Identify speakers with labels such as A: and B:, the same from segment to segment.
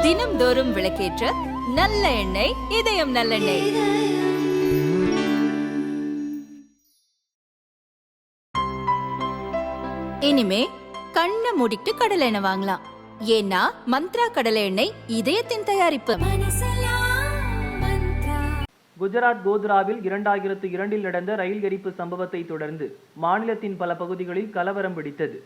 A: தினம்தோறும் விளக்கேற்ற நல்ல எண்ணெய், இதயம் நல்லெண்ணெய். இனிமே கண்ணை மூடிட்டு கடலை எண்ணெய் வாங்கலாம். ஏன்னா மந்த்ரா கடலை எண்ணெய் இதயத்தின் தயாரிப்பு.
B: குஜராத் கோத்ராவில் 2002 நடந்த ரயில் எரிப்பு சம்பவத்தை தொடர்ந்து மாநிலத்தின் பல பகுதிகளில் கலவரம் வெடித்தது.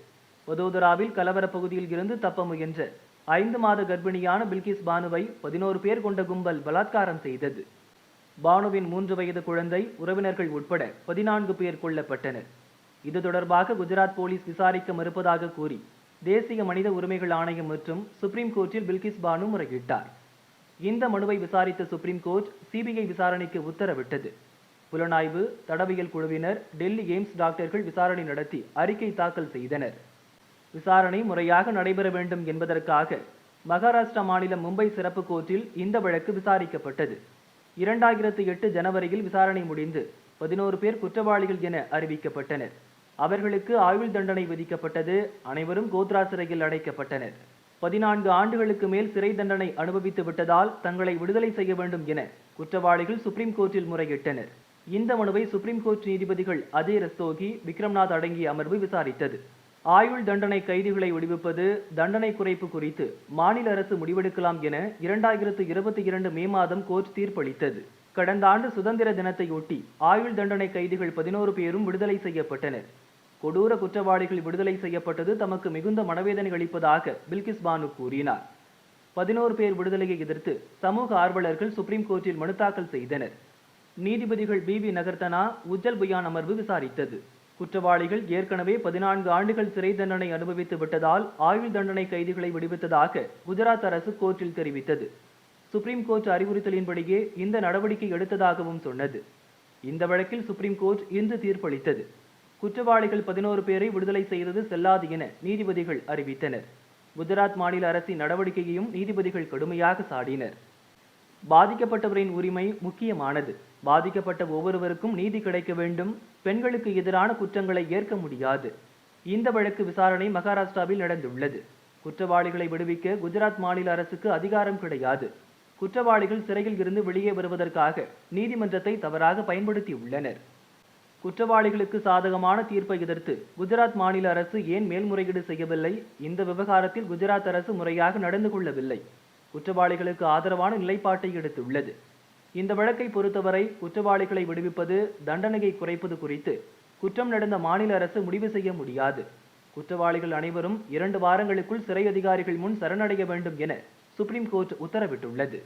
B: வதோதராவில் கலவர பகுதியில் இருந்து தப்ப முயன்ற 5 மாத கர்ப்பிணியான பில்கிஸ் பானுவை 11 பேர் கொண்ட கும்பல் பலாத்காரம் செய்தது. பானுவின் 3 வயது குழந்தை, உறவினர்கள் உட்பட 14 பேர் கொல்லப்பட்டனர். இது தொடர்பாக குஜராத் போலீஸ் விசாரிக்க மறுப்பதாக கூறி தேசிய மனித உரிமைகள் ஆணையம் மற்றும் சுப்ரீம் கோர்ட்டில் பில்கிஸ் பானு முறையிட்டார். இந்த மனுவை விசாரித்த சுப்ரீம் கோர்ட் சிபிஐ விசாரணைக்கு உத்தரவிட்டது. புலனாய்வு தடவியல் குழுவினர் டெல்லி எய்ம்ஸ் டாக்டர்கள் விசாரணை நடத்தி அறிக்கை தாக்கல் செய்தனர். விசாரணை முறையாக நடைபெற வேண்டும் என்பதற்காக மகாராஷ்டிரா மாநிலம் மும்பை சிறப்பு கோர்ட்டில் இந்த வழக்கு விசாரிக்கப்பட்டது. 2008 ஜனவரியில் விசாரணை முடிந்து 11 பேர் குற்றவாளிகள் என அறிவிக்கப்பட்டனர். அவர்களுக்கு ஆயுள் தண்டனை விதிக்கப்பட்டது. அனைவரும் கோத்ரா சிறையில் அடைக்கப்பட்டனர். 14 ஆண்டுகளுக்கு மேல் சிறை தண்டனை அனுபவித்து விட்டதால் தங்களை விடுதலை செய்ய வேண்டும் என குற்றவாளிகள் சுப்ரீம் கோர்ட்டில் முறையிட்டனர். இந்த மனுவை சுப்ரீம் கோர்ட் நீதிபதிகள் அஜய் ரஸ்தோகி, விக்ரம்நாத் அடங்கிய அமர்வு விசாரித்தது. ஆயுள் தண்டனை கைதிகளை விடுவிப்பது, தண்டனை குறைப்பு குறித்து மாநில அரசு முடிவெடுக்கலாம் என 2022 மே மாதம் கோர்ட் தீர்ப்பளித்தது. கடந்த ஆண்டு சுதந்திர தினத்தையொட்டி ஆயுள் தண்டனை கைதிகள் 11 பேரும் விடுதலை செய்யப்பட்டனர். கொடூர குற்றவாளிகள் விடுதலை செய்யப்பட்டது தமக்கு மிகுந்த மனவேதனை அளிப்பதாக பில்கிஸ் பானு கூறினார். 11 பேர் விடுதலையை எதிர்த்து சமூக ஆர்வலர்கள் சுப்ரீம் கோர்ட்டில் மனு தாக்கல் செய்தனர். நீதிபதிகள் பிவி நகர்த்தனா, உஜ்ஜல் புயான் அமர்வு விசாரித்தது. குற்றவாளிகள் ஏற்கனவே 14 ஆண்டுகள் சிறை தண்டனை அனுபவித்து விட்டதால் ஆயுள் தண்டனை கைதிகளை விடுவித்ததாக குஜராத் அரசு கோர்ட்டில் தெரிவித்தது. சுப்ரீம் கோர்ட் அறிவுறுத்தலின்படியே இந்த நடவடிக்கை எடுத்ததாகவும் சொன்னது. இந்த வழக்கில் சுப்ரீம் கோர்ட் இன்று தீர்ப்பளித்தது. குற்றவாளிகள் 11 பேரை விடுதலை செய்தது செல்லாது என நீதிபதிகள் அறிவித்தனர். குஜராத் மாநில அரசின் நடவடிக்கையையும் நீதிபதிகள் கடுமையாக சாடினர். பாதிக்கப்பட்டவரின் உரிமை முக்கியமானது. பாதிக்கப்பட்ட ஒவ்வொருவருக்கும் நீதி கிடைக்க வேண்டும். பெண்களுக்கு எதிரான குற்றங்களை ஏற்க முடியாது. இந்த வழக்கு விசாரணை மகாராஷ்டிராவில் நடந்துள்ளது. குற்றவாளிகளை விடுவிக்க குஜராத் மாநில அரசுக்கு அதிகாரம் கிடையாது. குற்றவாளிகள் சிறையில் இருந்து வெளியே வருவதற்காக நீதிமன்றத்தை தவறாக பயன்படுத்தியுள்ளனர். குற்றவாளிகளுக்கு சாதகமான தீர்ப்பை எதிர்த்து குஜராத் மாநில அரசு ஏன் மேல்முறையீடு செய்யவில்லை? இந்த விவகாரத்தில் குஜராத் அரசு முறையாக நடந்து கொள்ளவில்லை. குற்றவாளிகளுக்கு ஆதரவான நிலைப்பாட்டை எடுத்துள்ளது. இந்த வழக்கை பொறுத்தவரை குற்றவாளிகளை விடுவிப்பது, தண்டனையை குறைப்பது குறித்து குற்றம் நடந்த மாநில அரசு முடிவு செய்ய முடியாது. குற்றவாளிகள் அனைவரும் 2 வாரங்களுக்குள் சிறை அதிகாரிகள் முன் சரணடைய வேண்டும் என சுப்ரீம் கோர்ட் உத்தரவிட்டுள்ளது.